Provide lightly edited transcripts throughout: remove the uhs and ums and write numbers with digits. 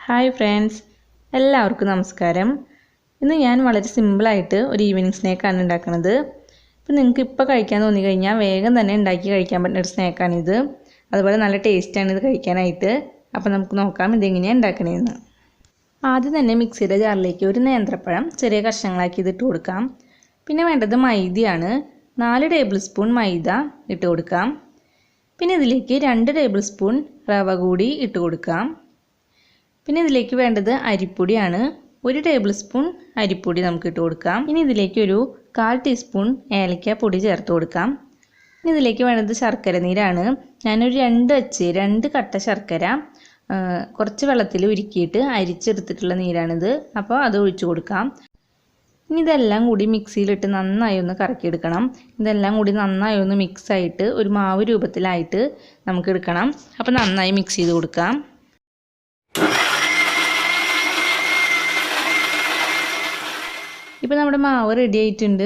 Hi friends, എല്ലാവർക്കും നമസ്കാരം. ഇന്ന് ഞാൻ വളരെ സിമ്പിളായിട്ട് ഒരു ഈവനിങ് സ്നാക്കാണ് ഉണ്ടാക്കുന്നത്. ഇപ്പം നിങ്ങൾക്ക് ഇപ്പോൾ കഴിക്കാൻ തോന്നി കഴിഞ്ഞാൽ വേഗം തന്നെ ഉണ്ടാക്കി കഴിക്കാൻ പറ്റുന്ന ഒരു സ്നാക്കാണിത്. അതുപോലെ നല്ല ടേസ്റ്റാണ് ഇത് കഴിക്കാനായിട്ട്. അപ്പോൾ നമുക്ക് നോക്കാം ഇതെങ്ങനെയാണ് ഉണ്ടാക്കണതെന്ന്. ആദ്യം തന്നെ മിക്സിയുടെ ജാറിലേക്ക് ഒരു നേന്ത്രപ്പഴം ചെറിയ കഷ്ണങ്ങളാക്കി ഇതിട്ട് കൊടുക്കാം. പിന്നെ വേണ്ടത് മൈദയാണ്. 4 ടേബിൾ സ്പൂൺ മൈദ ഇട്ട് കൊടുക്കാം. പിന്നെ ഇതിലേക്ക് 2 ടേബിൾ സ്പൂൺ റവ കൂടി ഇട്ട് കൊടുക്കാം. പിന്നെ ഇതിലേക്ക് വേണ്ടത് അരിപ്പൊടിയാണ്. 1 ടേബിൾ സ്പൂൺ അരിപ്പൊടി നമുക്ക് ഇട്ട് കൊടുക്കാം. ഇനി ഇതിലേക്ക് ഒരു 1/4 ടീസ്പൂൺ ഏലക്ക പൊടി ചേർത്ത് കൊടുക്കാം. ഇനി ഇതിലേക്ക് വേണ്ടത് ശർക്കര നീരാണ്. ഞാനൊരു 2 കട്ട ശർക്കര കുറച്ച് വെള്ളത്തിൽ ഉരുക്കിയിട്ട് അരിച്ചെടുത്തിട്ടുള്ള നീരാണിത്. അപ്പോൾ അത് ഒഴിച്ചു കൊടുക്കാം. ഇനി ഇതെല്ലാം കൂടി മിക്സിയിലിട്ട് നന്നായി ഒന്ന് കറക്കിയെടുക്കണം. ഇതെല്ലാം കൂടി നന്നായി ഒന്ന് മിക്സായിട്ട് ഒരു മാവ് രൂപത്തിലായിട്ട് നമുക്ക് എടുക്കണം. അപ്പോൾ നന്നായി മിക്സ് ചെയ്ത് കൊടുക്കാം. ഇപ്പോൾ നമ്മുടെ മാവ് റെഡി ആയിട്ടുണ്ട്.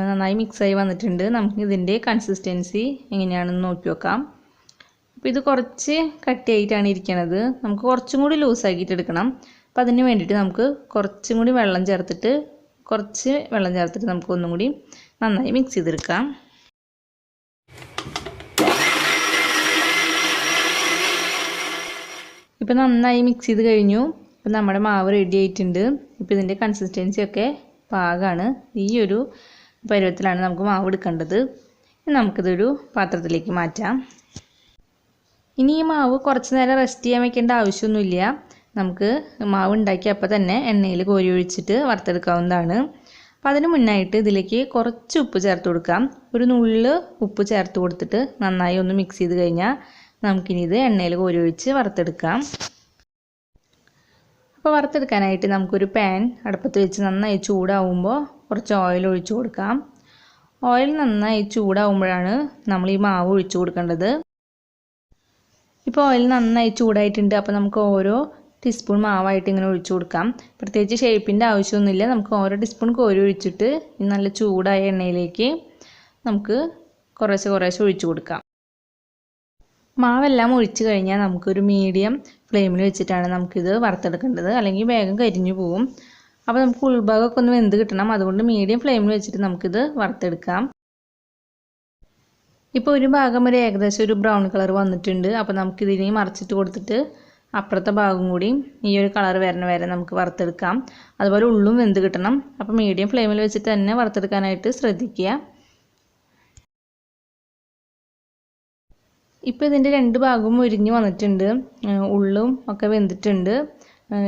നന്നായി മിക്സായി വന്നിട്ടുണ്ട്. നമുക്ക് ഇതിൻ്റെ കൺസിസ്റ്റൻസി എങ്ങനെയാണെന്ന് നോക്കി നോക്കാം. അപ്പോൾ ഇത് കുറച്ച് കട്ടിയായിട്ടാണ് ഇരിക്കുന്നത്. നമുക്ക് കുറച്ചും കൂടി ലൂസാക്കിയിട്ട് എടുക്കണം. അപ്പോൾ അതിന് വേണ്ടിയിട്ട് നമുക്ക് കുറച്ചും കൂടി വെള്ളം ചേർത്തിട്ട് നമുക്ക് ഒന്നും കൂടി നന്നായി മിക്സ് ചെയ്തെടുക്കാം. ഇപ്പോൾ നന്നായി മിക്സ് ചെയ്ത് കഴിഞ്ഞു. ഇപ്പോൾ നമ്മുടെ മാവ് റെഡി ആയിട്ടുണ്ട്. ഇപ്പോൾ ഇതിൻ്റെ കൺസിസ്റ്റൻസി ഒക്കെ പാകമാണ്. ഈ ഒരു പരുവത്തിലാണ് നമുക്ക് മാവ് എടുക്കേണ്ടത്. നമുക്കിതൊരു പാത്രത്തിലേക്ക് മാറ്റാം. ഇനി ഈ മാവ് കുറച്ച് നേരം റെസ്റ്റ് ചെയ്യാൻ വെക്കേണ്ട ആവശ്യമൊന്നുമില്ല. നമുക്ക് മാവ് ഉണ്ടാക്കി അപ്പോൾ തന്നെ എണ്ണയിൽ കോരി ഒഴിച്ചിട്ട് വറുത്തെടുക്കാവുന്നതാണ്. അപ്പോൾ അതിന് മുന്നായിട്ട് ഇതിലേക്ക് കുറച്ച് ഉപ്പ് ചേർത്ത് കൊടുക്കാം. ഒരു നുള്ള് ഉപ്പ് ചേർത്ത് കൊടുത്തിട്ട് നന്നായി ഒന്ന് മിക്സ് ചെയ്ത് കഴിഞ്ഞാൽ നമുക്കിനി ഇത് എണ്ണയിൽ കോരി ഒഴിച്ച് വറുത്തെടുക്കാം. അപ്പോൾ വറുത്തെടുക്കാനായിട്ട് നമുക്കൊരു പാൻ അടുപ്പത്ത് വെച്ച് നന്നായി ചൂടാവുമ്പോൾ കുറച്ച് ഓയിൽ ഒഴിച്ചു കൊടുക്കാം. ഓയിൽ നന്നായി ചൂടാവുമ്പോഴാണ് നമ്മൾ ഈ മാവ് ഒഴിച്ചു കൊടുക്കേണ്ടത്. ഇപ്പോൾ ഓയിൽ നന്നായി ചൂടായിട്ടുണ്ട്. അപ്പോൾ നമുക്ക് ഓരോ ടീസ്പൂൺ മാവായിട്ട് ഇങ്ങനെ ഒഴിച്ചു കൊടുക്കാം. പ്രത്യേകിച്ച് ഷേപ്പിൻ്റെ ആവശ്യമൊന്നുമില്ല. നമുക്ക് ഓരോ ടീസ്പൂൺ കോരി ഒഴിച്ചിട്ട് നല്ല ചൂടായ എണ്ണയിലേക്ക് നമുക്ക് കുറേശ്ശെ ഒഴിച്ചു കൊടുക്കാം. മാവെല്ലാം ഒഴിച്ച് കഴിഞ്ഞാൽ നമുക്കൊരു മീഡിയം ഫ്ലെയിമിൽ വെച്ചിട്ടാണ് നമുക്കിത് വറുത്തെടുക്കേണ്ടത്. അല്ലെങ്കിൽ വേഗം കരിഞ്ഞു പോവും. അപ്പോൾ നമുക്ക് ഉൾഭാഗമൊക്കെ ഒന്ന് വെന്ത് കിട്ടണം. അതുകൊണ്ട് മീഡിയം ഫ്ലെയിമിൽ വെച്ചിട്ട് നമുക്കിത് വറുത്തെടുക്കാം. ഇപ്പോൾ ഒരു ഭാഗം ഏകദേശം ഒരു ബ്രൗൺ കളർ വന്നിട്ടുണ്ട്. അപ്പോൾ നമുക്കിതിനെ മറിച്ചിട്ട് കൊടുത്തിട്ട് അപ്പുറത്തെ ഭാഗം കൂടി ഈ ഒരു കളർ വരണ വരെ നമുക്ക് വറുത്തെടുക്കാം. അതുപോലെ ഉള്ളും വെന്ത് കിട്ടണം. അപ്പോൾ മീഡിയം ഫ്ലെയിമിൽ വെച്ചിട്ട് തന്നെ വറുത്തെടുക്കാനായിട്ട് ശ്രദ്ധിക്കുക. ഇപ്പോൾ ഇതിൻ്റെ 2 ഭാഗവും ഉരിഞ്ഞ് വന്നിട്ടുണ്ട്. ഉള്ളും ഒക്കെ വെന്തിട്ടുണ്ട്.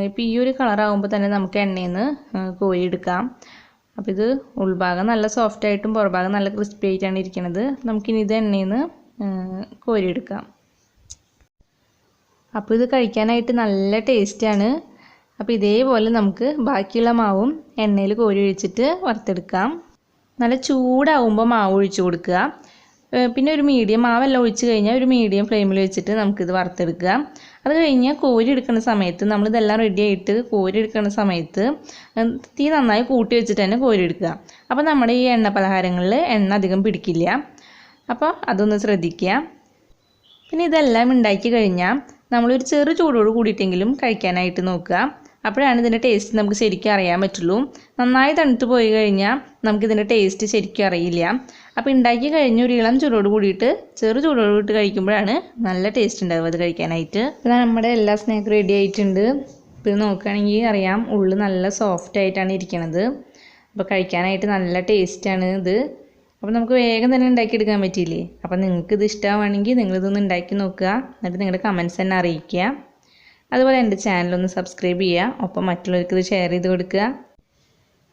ഇപ്പോൾ ഈ ഒരു കളറാകുമ്പോൾ തന്നെ നമുക്ക് എണ്ണയിൽ നിന്ന് കോരിയെടുക്കാം. അപ്പോൾ ഇത് ഉൾഭാഗം നല്ല സോഫ്റ്റായിട്ടും പുറഭാഗം നല്ല ക്രിസ്പി ആയിട്ടാണ് ഇരിക്കുന്നത്. നമുക്കിനി ഇത് എണ്ണയിൽ നിന്ന് കോരിയെടുക്കാം. അപ്പോൾ ഇത് കഴിക്കാനായിട്ട് നല്ല ടേസ്റ്റാണ്. അപ്പോൾ ഇതേപോലെ നമുക്ക് ബാക്കിയുള്ള മാവും എണ്ണയിൽ കോരി ഒഴിച്ചിട്ട് വറുത്തെടുക്കാം. നല്ല ചൂടാവുമ്പോൾ മാവ് ഒഴിച്ചു കൊടുക്കുക. പിന്നെ ഒരു മീഡിയം മാവെല്ലാം ഒഴിച്ച് കഴിഞ്ഞാൽ ഒരു മീഡിയം ഫ്ലെയിമിൽ വെച്ചിട്ട് നമുക്കിത് വറുത്തെടുക്കുക. അത് കഴിഞ്ഞാൽ കോരി എടുക്കുന്ന സമയത്ത് നമ്മളിതെല്ലാം റെഡി ആയിട്ട് കോരി എടുക്കുന്ന സമയത്ത് തീ നന്നായി കൂട്ടി വെച്ചിട്ട് തന്നെ കോരി എടുക്കുക. അപ്പോൾ നമ്മുടെ ഈ എണ്ണ പലഹാരങ്ങളിൽ എണ്ണ അധികം പിടിക്കില്ല. അപ്പോൾ അതൊന്ന് ശ്രദ്ധിക്കുക. പിന്നെ ഇതെല്ലാം ഉണ്ടാക്കി കഴിഞ്ഞാൽ നമ്മളൊരു ചെറു ചൂടോട് കൂടിയിട്ടെങ്കിലും കഴിക്കാനായിട്ട് നോക്കുക. അപ്പോഴാണ് ഇതിൻ്റെ ടേസ്റ്റ് നമുക്ക് ശരിക്കും അറിയാൻ പറ്റുള്ളൂ. നന്നായി തണുത്ത് പോയി കഴിഞ്ഞാൽ നമുക്കിതിൻ്റെ ടേസ്റ്റ് ശരിക്കും അറിയില്ല. അപ്പോൾ ഉണ്ടാക്കി കഴിഞ്ഞ് ഒരു ഇളം ചൂടോട് കൂടിയിട്ട് ചെറു ചൂടോട് കൂടിയിട്ട് കഴിക്കുമ്പോഴാണ് നല്ല ടേസ്റ്റ് ഉണ്ടാവുക അത് കഴിക്കാനായിട്ട്. ഇപ്പോൾ നമ്മുടെ എല്ലാ സ്നാക്കും റെഡി ആയിട്ടുണ്ട്. ഇപ്പോൾ ഇത് നോക്കുകയാണെങ്കിൽ അറിയാം ഉള്ളിൽ നല്ല സോഫ്റ്റ് ആയിട്ടാണ് ഇരിക്കുന്നത്. അപ്പോൾ കഴിക്കാനായിട്ട് നല്ല ടേസ്റ്റാണ് ഇത്. അപ്പോൾ നമുക്ക് വേഗം തന്നെ ഉണ്ടാക്കിയെടുക്കാൻ പറ്റിയില്ലേ. അപ്പോൾ നിങ്ങൾക്കിത് ഇഷ്ടമാണെങ്കിൽ നിങ്ങളിതൊന്ന് ഉണ്ടാക്കി നോക്കുക. എന്നിട്ട് നിങ്ങളുടെ കമൻറ്റ്സ് തന്നെ അറിയിക്കുക. അതുപോലെ എൻ്റെ ചാനലൊന്ന് സബ്സ്ക്രൈബ് ചെയ്യുക. ഒപ്പം മറ്റുള്ളവർക്ക് ഇത് ഷെയർ ചെയ്ത് കൊടുക്കുക.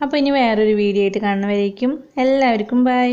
അപ്പോൾ ഇനി വേറൊരു വീഡിയോ ആയിട്ട് കാണുന്നവരേക്കും എല്ലാവർക്കും ബൈ.